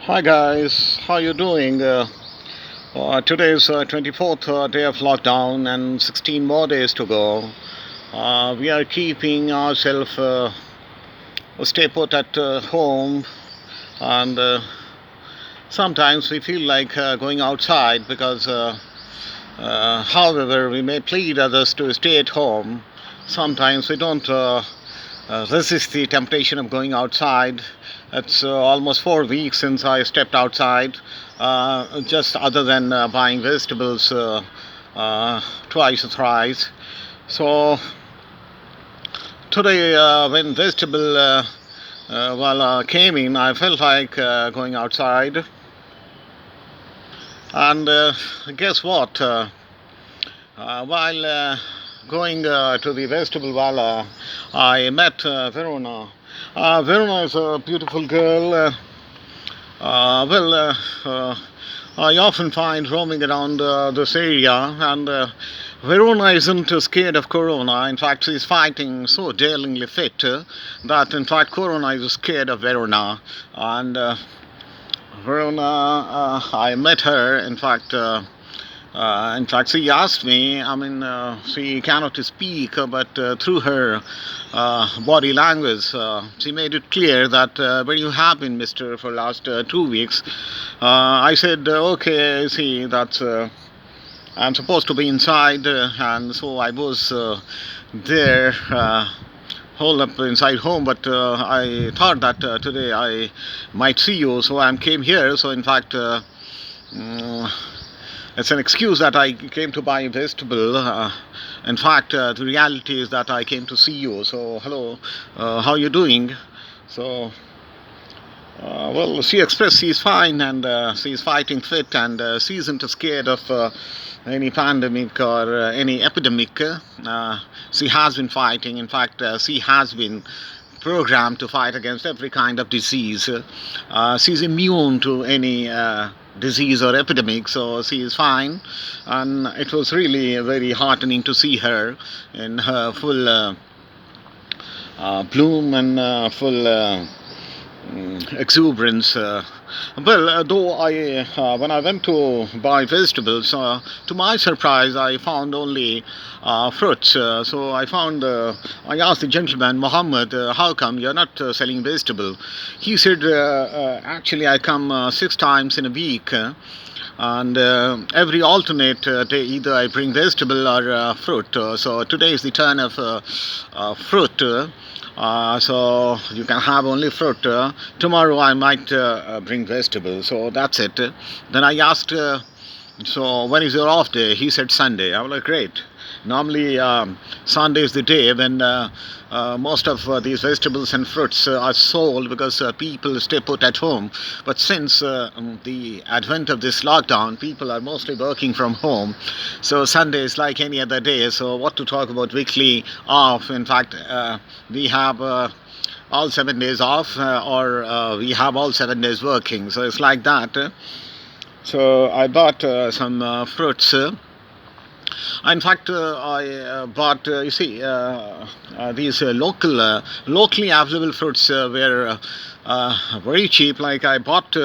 Hi guys, how you doing? Today is 24th day of lockdown and 16 more days to go. We are keeping ourselves stay put at home, and sometimes we feel like going outside because, however, we may plead others to stay at home. Sometimes we don't resist the temptation of going outside. It's almost 4 weeks since I stepped outside, just other than buying vegetables twice or thrice. So today, when vegetable came in, I felt like going outside. And guess what? While going to the vegetable wala, I met Verona. Verona is a beautiful girl. Well, I often find roaming around this area, and Verona isn't scared of Corona. In fact, she's fighting so daringly fit that, in fact, Corona is scared of Verona. And Verona, I met her, in fact, she asked me. I mean, she cannot speak, but through her body language, she made it clear that where you have been, Mister, for last 2 weeks. I said, okay, see, that's. I'm supposed to be inside, and so I was there. Holed up inside home, but I thought that today I might see you, so I came here. So in fact, mm, it's an excuse that I came to buy a vegetable. In fact, the reality is that I came to see you. So, hello, how you doing? So, well, she expressed she's fine and she's fighting fit and she isn't scared of any pandemic or any epidemic. She has been fighting. In fact, she has been programmed to fight against every kind of disease. She's immune to any disease or epidemic, so she is fine. And it was really very heartening to see her in her full bloom and full exuberance. Though when I went to buy vegetables, to my surprise, I found only fruits. I asked the gentleman, Muhammad, how come you're not selling vegetable? He said, actually, I come 6 times in a week. And every alternate day, either I bring vegetable or fruit. So today is the turn of fruit. So you can have only fruit. Tomorrow I might bring vegetables. So that's it. Then I asked, so when is your off day? He said Sunday. I was like, great. Normally, Sunday is the day when most of these vegetables and fruits are sold because people stay put at home. But since the advent of this lockdown, people are mostly working from home. So Sunday is like any other day. So what to talk about weekly off? In fact, we have all 7 days off, or we have all 7 days working. So it's like that. So I bought some fruits. In fact, I bought, you see, these locally available fruits were very cheap. Like I bought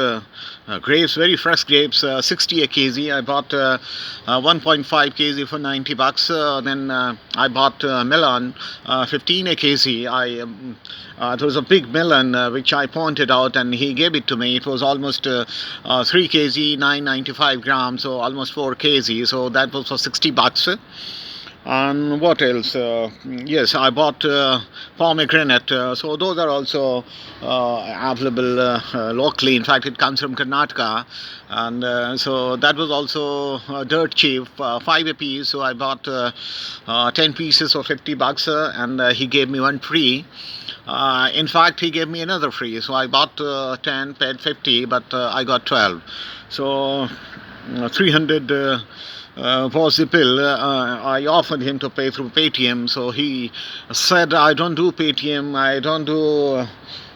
grapes, very fresh grapes, 60 a kg. I bought 1.5 kg for 90 bucks. Then I bought melon, 15 a kg. There was a big melon which I pointed out, and he gave it to me. It was almost 3 kg, 995 grams, so almost 4 kg. So that was for 60 bucks. And what else? Yes, I bought pomegranate. So those are also available locally. In fact, it comes from Karnataka, and so that was also dirt cheap, 5 a piece. So I bought 10 pieces for 50 bucks, and he gave me one free. In fact, he gave me another free. So I bought 10, paid 50, but I got 12. So 300 was the bill. I offered him to pay through Paytm. So he said, I don't do Paytm, I don't do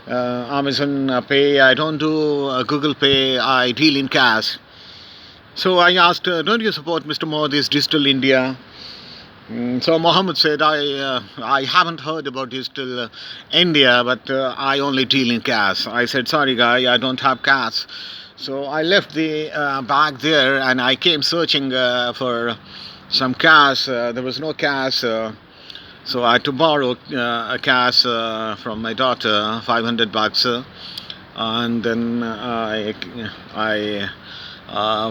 Amazon Pay, I don't do Google Pay, I deal in cash. So I asked, don't you support Mr. Modi's Digital India? So Mohammed said, I haven't heard about this till India, but I only deal in cash. I said, sorry, guy, I don't have cash. So I left the bag there and I came searching for some cash. There was no cash. So I had to borrow a cash from my daughter, 500 bucks. And then I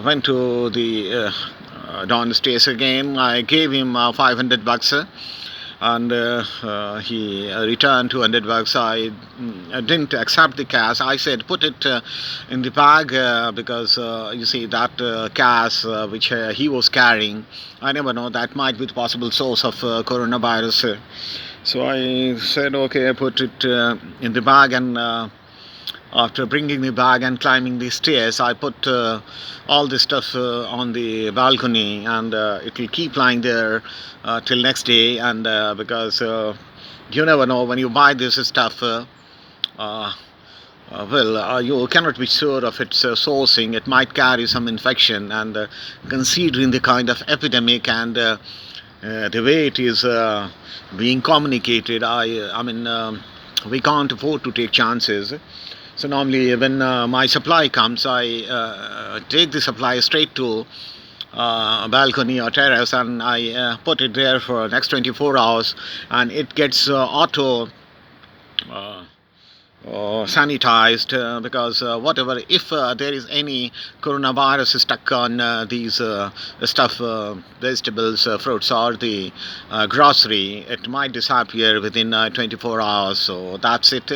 went to the downstairs again. I gave him 500 bucks, and he returned 200 bucks. I didn't accept the cash. I said, put it in the bag because you see that cash which he was carrying, I never know, that might be the possible source of coronavirus. So I said, okay, I put it in the bag, and after bringing the bag and climbing the stairs, I put all this stuff on the balcony, and it will keep lying there till next day. And because you never know when you buy this stuff, uh, you cannot be sure of its sourcing. It might carry some infection, and considering the kind of epidemic and the way it is being communicated, I mean, we can't afford to take chances. So normally, when my supply comes, I take the supply straight to balcony or terrace, and I put it there for next 24 hours, and it gets auto uh, sanitized because whatever, if there is any coronavirus stuck on these stuff, vegetables, fruits, or the grocery, it might disappear within 24 hours. So that's it.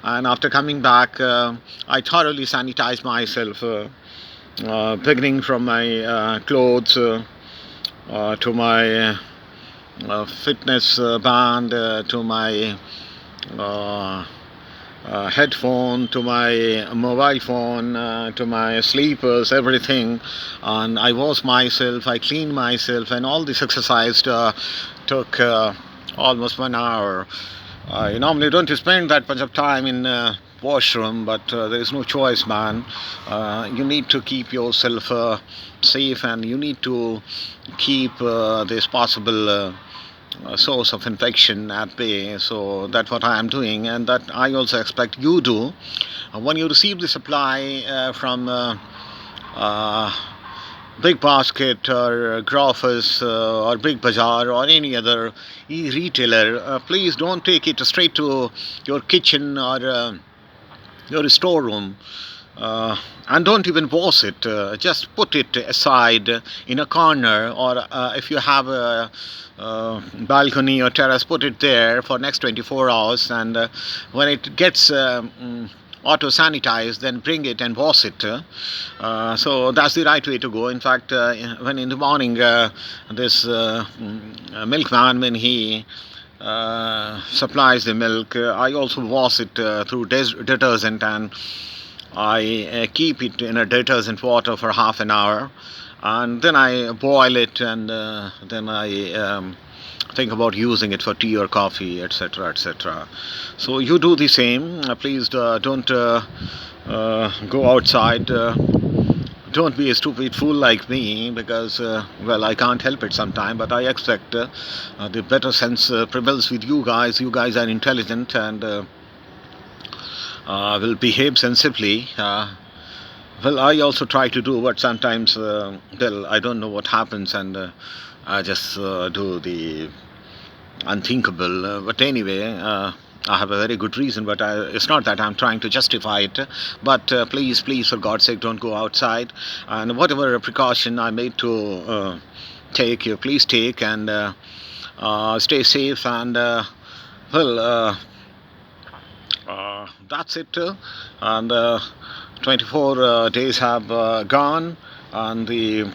And after coming back, I thoroughly sanitized myself, beginning from my clothes to my fitness band, to my uh, headphone, to my mobile phone, to my sleepers, everything. And I washed myself, I cleaned myself, and all this exercise took almost 1 hour. I normally don't spend that much of time in washroom, but there is no choice, man. You need to keep yourself safe, and you need to keep this possible source of infection at bay. So that's what I am doing, and that I also expect you do. When you receive the supply from uh, Big Basket or Grofers or Big Bazaar or any other e-retailer, please don't take it straight to your kitchen or your storeroom. And don't even wash it. Just put it aside in a corner, or if you have a, balcony or terrace, put it there for next 24 hours. And when it gets auto sanitized, then bring it and wash it. So that's the right way to go. In fact, when in the morning this milkman, when he supplies the milk, I also wash it through detergent, and I keep it in a detergent water for half an hour, and then I boil it, and then I think about using it for tea or coffee, etc., etc. So you do the same. Please don't go outside. Don't be a stupid fool like me, because well, I can't help it sometime, but I expect the better sense prevails with you guys. You guys are intelligent and will behave sensibly. Well, I also try to do, but sometimes, well, I don't know what happens, and I just do the unthinkable. But anyway, I have a very good reason, but it's not that I'm trying to justify it. But please, please, for God's sake, don't go outside. And whatever precaution I made to take, you please take, and stay safe. And well, that's it. And 24 days have gone, and the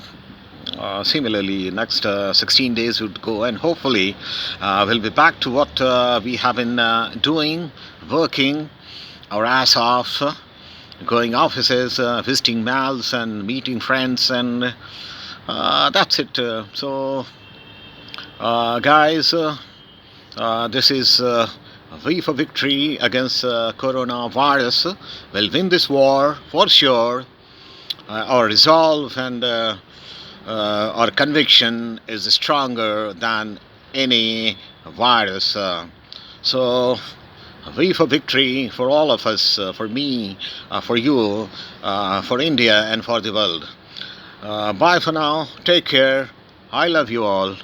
similarly next 16 days would go, and hopefully we'll be back to what we have been doing, working our ass off, going offices, visiting malls, and meeting friends, and that's it. So guys, this is V for victory against coronavirus. We'll win this war for sure. Our resolve and our conviction is stronger than any virus. So, we for victory for all of us, for me, for you, for India, and for the world. Bye for now. Take care. I love you all.